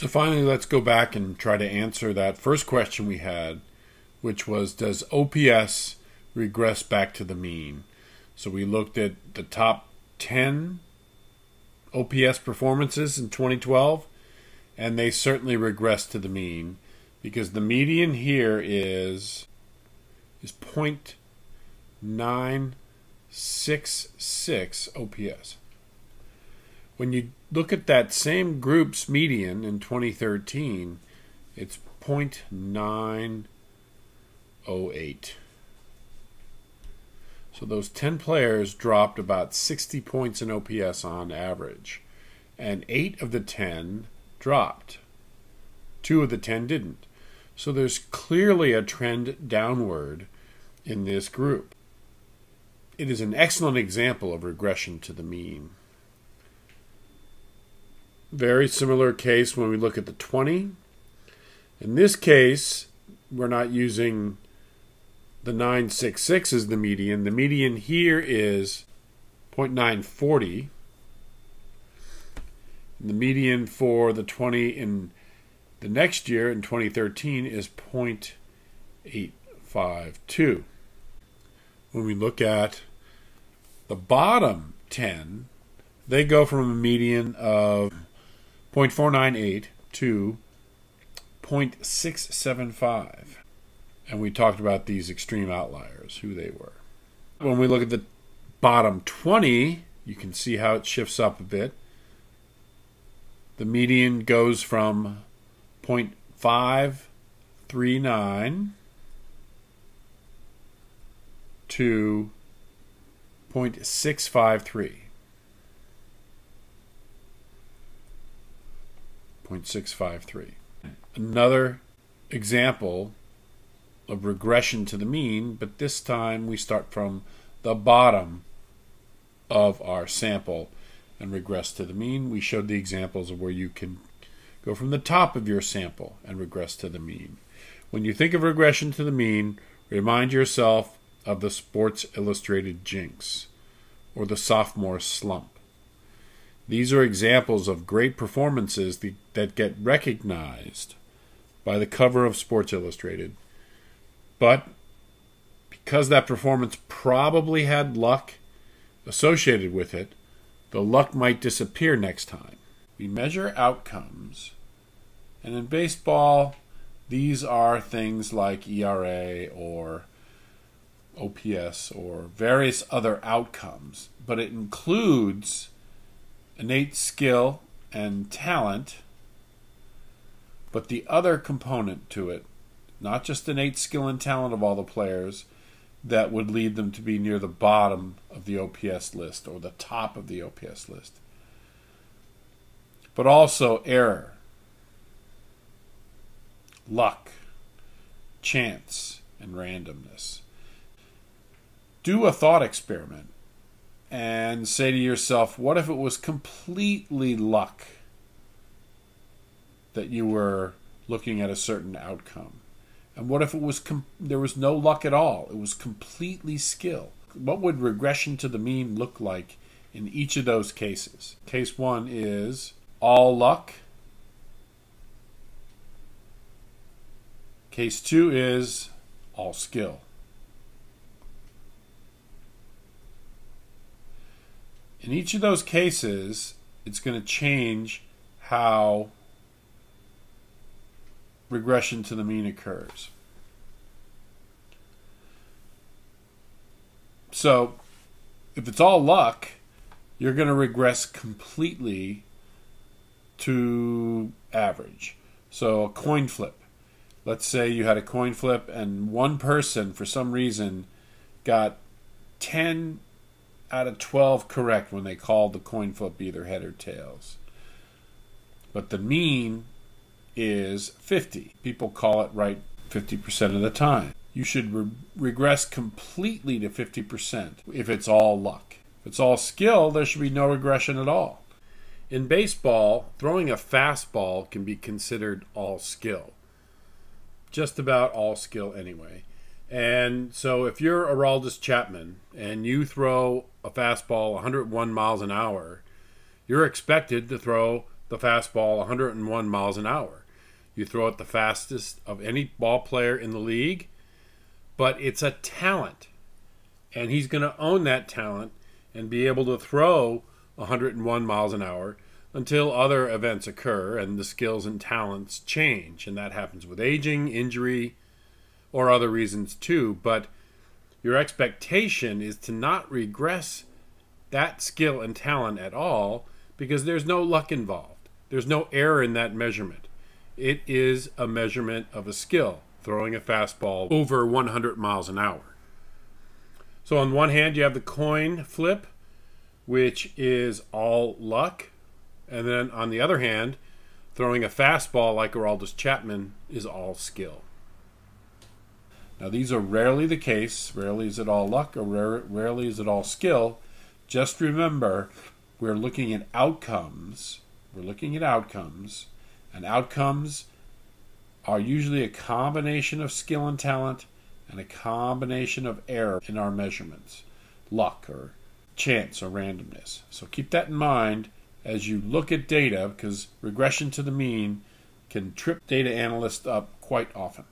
So finally, let's go back and try to answer that first question we had, which was, does OPS regress back to the mean? So we looked at the top 10 OPS performances in 2012, and they certainly regress to the mean, because the median here is 0.966 OPS. When you look at that same group's median in 2013, it's 0.908. So those 10 players dropped about 60 points in OPS on average, and 8 of the 10 dropped. 2 of the 10 didn't. So there's clearly a trend downward in this group. It is an excellent example of regression to the mean. Very similar case when we look at the 20. In this case, we're not using the 966 as the median. The median here is 0.940. And the median for the 20 in the next year, in 2013, is 0.852. When we look at the bottom 10, they go from a median of 0.498 to 0.675. And we talked about these extreme outliers, who they were. When we look at the bottom 20, you can see how it shifts up a bit. The median goes from 0.539 to 0.653. 0.653. Another example of regression to the mean, but this time we start from the bottom of our sample and regress to the mean. We showed the examples of where you can go from the top of your sample and regress to the mean. When you think of regression to the mean, remind yourself of the Sports Illustrated jinx or the sophomore slump. These are examples of great performances that get recognized by the cover of Sports Illustrated. But because that performance probably had luck associated with it, the luck might disappear next time. We measure outcomes, and in baseball, these are things like ERA or OPS or various other outcomes, but it includes innate skill and talent, but the other component to it, not just innate skill and talent of all the players that would lead them to be near the bottom of the OPS list or the top of the OPS list, but also error, luck, chance, and randomness. Do a thought experiment and say to yourself, what if it was completely luck that you were looking at a certain outcome? And what if it was there was no luck at all? It was completely skill. What would regression to the mean look like in each of those cases? Case 1 is all luck. Case 2 is all skill. In each of those cases, it's going to change how regression to the mean occurs. So, if it's all luck, you're going to regress completely to average. So, a coin flip. Let's say you had a coin flip and one person, for some reason, got 10 out of 12 correct when they called the coin flip either head or tails. But the mean is 50. People call it right 50% of the time. You should regress completely to 50% if it's all luck. If it's all skill, there should be no regression at all. In baseball, throwing a fastball can be considered all skill. Just about all skill anyway. And so if you're Aroldis Chapman and you throw a fastball 101 miles an hour, you're expected to throw the fastball 101 miles an hour. You throw it the fastest of any ball player in the league, but it's a talent. And he's going to own that talent and be able to throw 101 miles an hour until other events occur and the skills and talents change. And that happens with aging, injury, or other reasons too. But your expectation is to not regress that skill and talent at all, because there's no luck involved. There's no error in that measurement. It is a measurement of a skill, throwing a fastball over 100 miles an hour. So on one hand, you have the coin flip, which is all luck. And then on the other hand, throwing a fastball like Aroldis Chapman is all skill. Now these are rarely the case. Rarely is it all luck, or rarely is it all skill. Just remember, we're looking at outcomes. We're looking at outcomes. And outcomes are usually a combination of skill and talent and a combination of error in our measurements. Luck or chance or randomness. So keep that in mind as you look at data, because regression to the mean can trip data analysts up quite often.